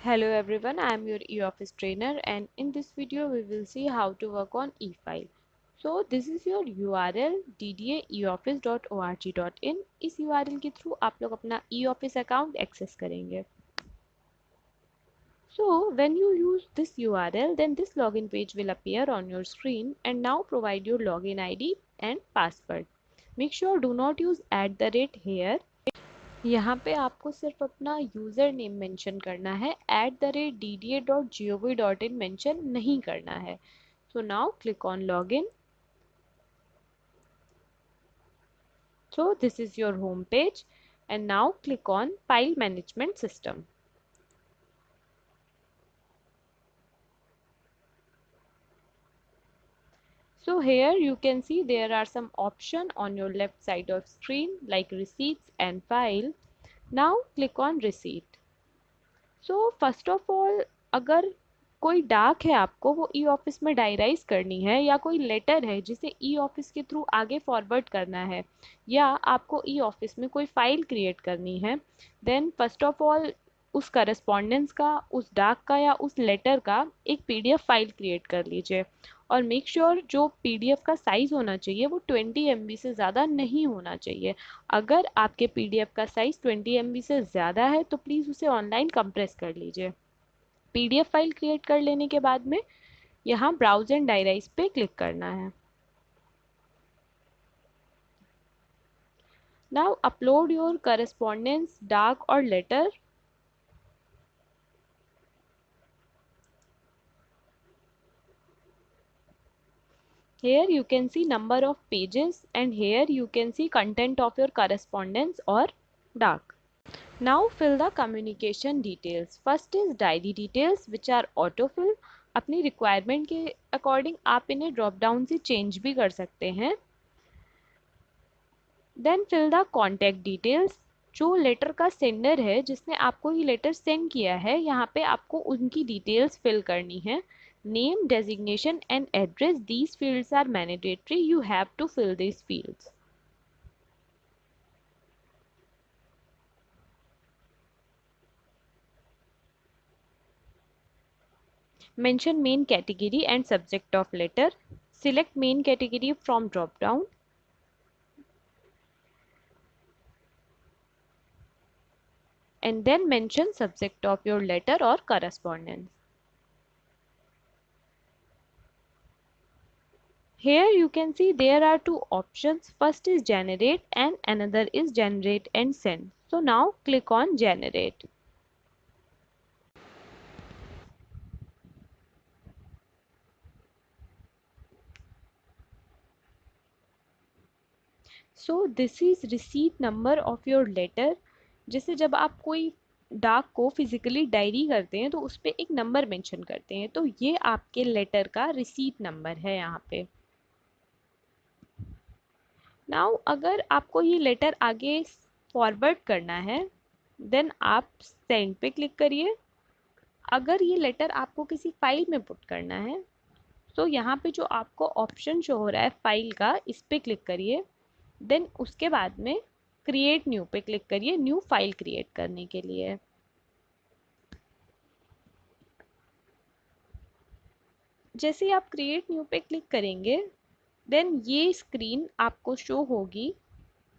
Hello everyone, I am your eOffice trainer and in this video we will see how to work on eFile. So this is your URL dda.eoffice.org.in. इस URL के through आप लोग अपना eOffice account access करेंगे. So when you use this URL, then this login page will appear on your screen and now provide your login ID and password. Make sure do not use @ here. यहाँ पे आपको सिर्फ अपना user name mention करना है, @dda.gov.in mention नहीं करना है. So now click on login. So this is your home page and now click on file management system. So here you can see there are some options on your left side of screen like receipts and file. Now click on receipt. So first of all, अगर कोई डाक है आपको वो e office में डायराइज करनी है या कोई लेटर है जिसे ई ऑफिस के थ्रू आगे फॉरवर्ड करना है या आपको ई ऑफिस में कोई फाइल क्रिएट करनी है, देन फर्स्ट ऑफ ऑल उस करस्पॉन्डेंस का, उस डाक का या उस लेटर का एक पीडीएफ फाइल क्रिएट कर लीजिए और मेक श्योर जो पीडीएफ का साइज़ होना चाहिए वो 20 MB से ज़्यादा नहीं होना चाहिए. अगर आपके पीडीएफ का साइज़ 20 MB से ज़्यादा है तो प्लीज़ उसे ऑनलाइन कंप्रेस कर लीजिए. पीडीएफ फाइल क्रिएट कर लेने के बाद में यहाँ ब्राउज एंड डायराइज पे क्लिक करना है. नाउ अपलोड योर करस्पॉन्डेंस, डाक और letter. Here you can see number of pages and here you can see content of your correspondence or DAC. Now fill the communication details. First is diary details which are autofill. अपनी requirement के according आप इन्हें drop down से change भी कर सकते हैं. Then fill the contact details. जो लेटर का सेंडर है जिसने आपको ये लेटर सेंड किया है यहाँ पे आपको उनकी डिटेल्स फिल करनी है. Name, designation and address, these fields are mandatory. You have to fill these fields. Mention main category and subject of letter. Select main category from drop down. And then mention subject of your letter or correspondence. Here you can see there are two options. First is generate and another is generate and send. So now click on generate. So this is receipt number of your letter. जैसे जब आप कोई डाक को physically diary करते हैं तो उस पर एक नंबर मेंशन करते हैं, तो ये आपके लेटर का रिसीट नंबर है यहाँ पे. नाउ अगर आपको ये लेटर आगे फॉरवर्ड करना है देन आप सेंड पे क्लिक करिए. अगर ये लेटर आपको किसी फाइल में पुट करना है तो यहाँ पे जो आपको ऑप्शन शो हो रहा है फाइल का, इस पे क्लिक करिए. देन उसके बाद में क्रिएट न्यू पे क्लिक करिए न्यू फाइल क्रिएट करने के लिए. जैसे ही आप क्रिएट न्यू पे क्लिक करेंगे देन ये स्क्रीन आपको शो होगी.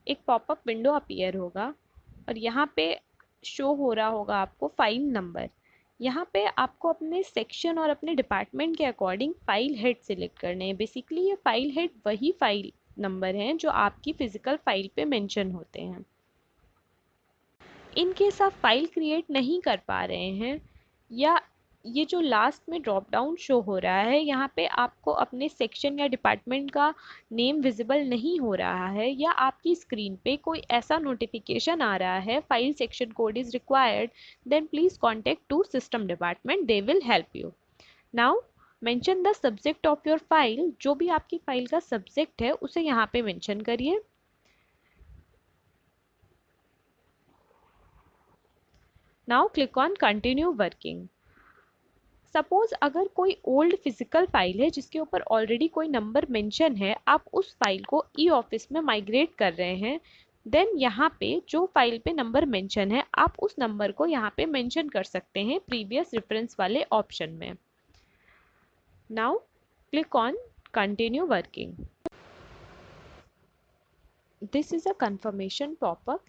एक पॉपअप विंडो अपीयर होगा और यहाँ पे शो हो रहा होगा आपको फाइल नंबर. यहाँ पे आपको अपने सेक्शन और अपने डिपार्टमेंट के अकॉर्डिंग फाइल हेड सिलेक्ट करने हैं. बेसिकली ये फाइल हेड वही फाइल नंबर हैं जो आपकी फिजिकल फाइल पे मेंशन होते हैं. इन केस आप फाइल क्रिएट नहीं कर पा रहे हैं या ये जो लास्ट में ड्रॉप डाउन शो हो रहा है यहाँ पे आपको अपने सेक्शन या डिपार्टमेंट का नेम विजिबल नहीं हो रहा है या आपकी स्क्रीन पे कोई ऐसा नोटिफिकेशन आ रहा है file section code is required, then please contact to system department, they will help you. Now mention the subject of your file. जो भी आपकी फाइल का सब्जेक्ट है उसे यहाँ पे मेंशन करिए. Now click on continue working. Suppose अगर कोई ओल्ड फिजिकल फाइल है जिसके ऊपर ऑलरेडी कोई नंबर मेंशन है, आप उस फाइल को ई ऑफिस में माइग्रेट कर रहे हैं, देन यहाँ पे जो फाइल पे नंबर मेंशन है आप उस नंबर को यहाँ पे मेंशन कर सकते हैं प्रीवियस रेफरेंस वाले ऑप्शन में। Now click on continue working. This is a confirmation popup,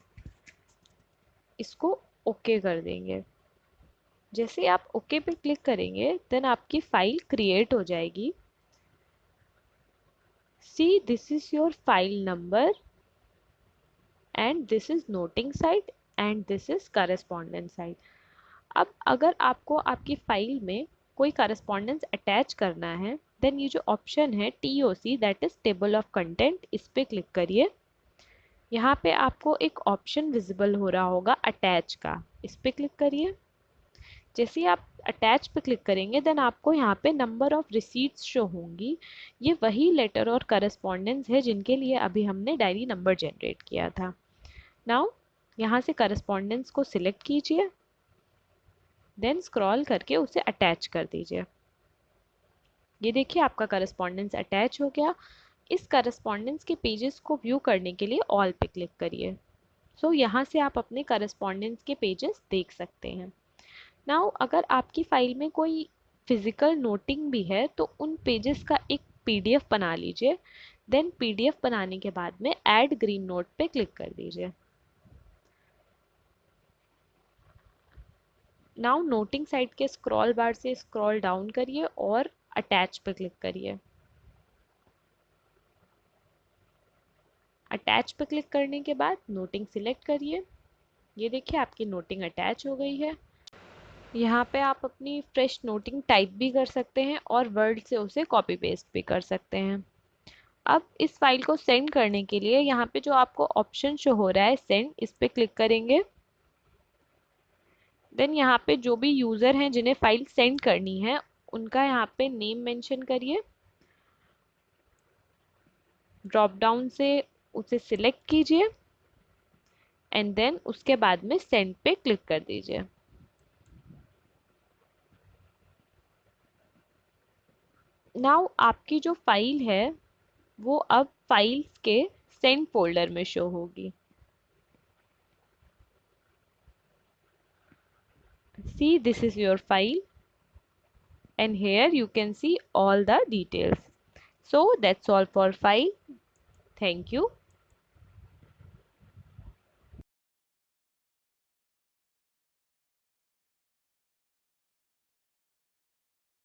इसको ओके कर देंगे। जैसे आप ओके पे क्लिक करेंगे देन आपकी फाइल क्रिएट हो जाएगी। See this is your file number and this is noting site and this is correspondence site. अब अगर आपको आपकी फाइल में कोई करस्पॉन्डेंस अटैच करना है देन ये जो ऑप्शन है TOC that is table of content, इस पे क्लिक करिए। यहाँ पे आपको एक ऑप्शन विजिबल हो रहा होगा अटैच का, इस पे क्लिक करिए। जैसे ही आप अटैच पे क्लिक करेंगे देन आपको यहाँ पे नंबर ऑफ रिसीट्स शो होंगी। ये वही लेटर और करस्पॉन्डेंस है जिनके लिए अभी हमने डायरी नंबर जनरेट किया था। नाउ यहाँ से करस्पॉन्डेंस को सिलेक्ट कीजिए, देन स्क्रॉल करके उसे अटैच कर दीजिए। ये देखिए आपका करस्पॉन्डेंस अटैच हो गया। इस करस्पॉन्डेंस के पेजेस को व्यू करने के लिए ऑल पे क्लिक करिए। सो यहाँ से आप अपने करस्पॉन्डेंस के पेजेस देख सकते हैं। नाउ अगर आपकी फाइल में कोई फिजिकल नोटिंग भी है तो उन पेजेस का एक PDF बना लीजिए। देन PDF बनाने के बाद में ऐड ग्रीन नोट पे क्लिक कर दीजिए। नाउ नोटिंग साइट के स्क्रॉल बार से स्क्रॉल डाउन करिए और अटैच पे क्लिक करिए। अटैच पे क्लिक करने के बाद नोटिंग सिलेक्ट करिए। ये देखिए आपकी नोटिंग अटैच हो गई है। यहाँ पे आप अपनी फ्रेश नोटिंग टाइप भी कर सकते हैं और वर्ड से उसे कॉपी पेस्ट भी कर सकते हैं। अब इस फाइल को सेंड करने के लिए यहाँ पे जो आपको ऑप्शन शो हो रहा है सेंड, इस पे क्लिक करेंगे। देन यहाँ पे जो भी यूजर हैं जिन्हें फाइल सेंड करनी है उनका यहाँ पे नेम मेंशन करिए। ड्रॉप डाउन से उसे सिलेक्ट कीजिए एंड देन उसके बाद में सेंड पे क्लिक कर दीजिए। नाउ आपकी जो फाइल है वो अब फाइल्स के सेंड फोल्डर में शो होगी। See, this is your file and here you can see all the details. So that's all for file. Thank you.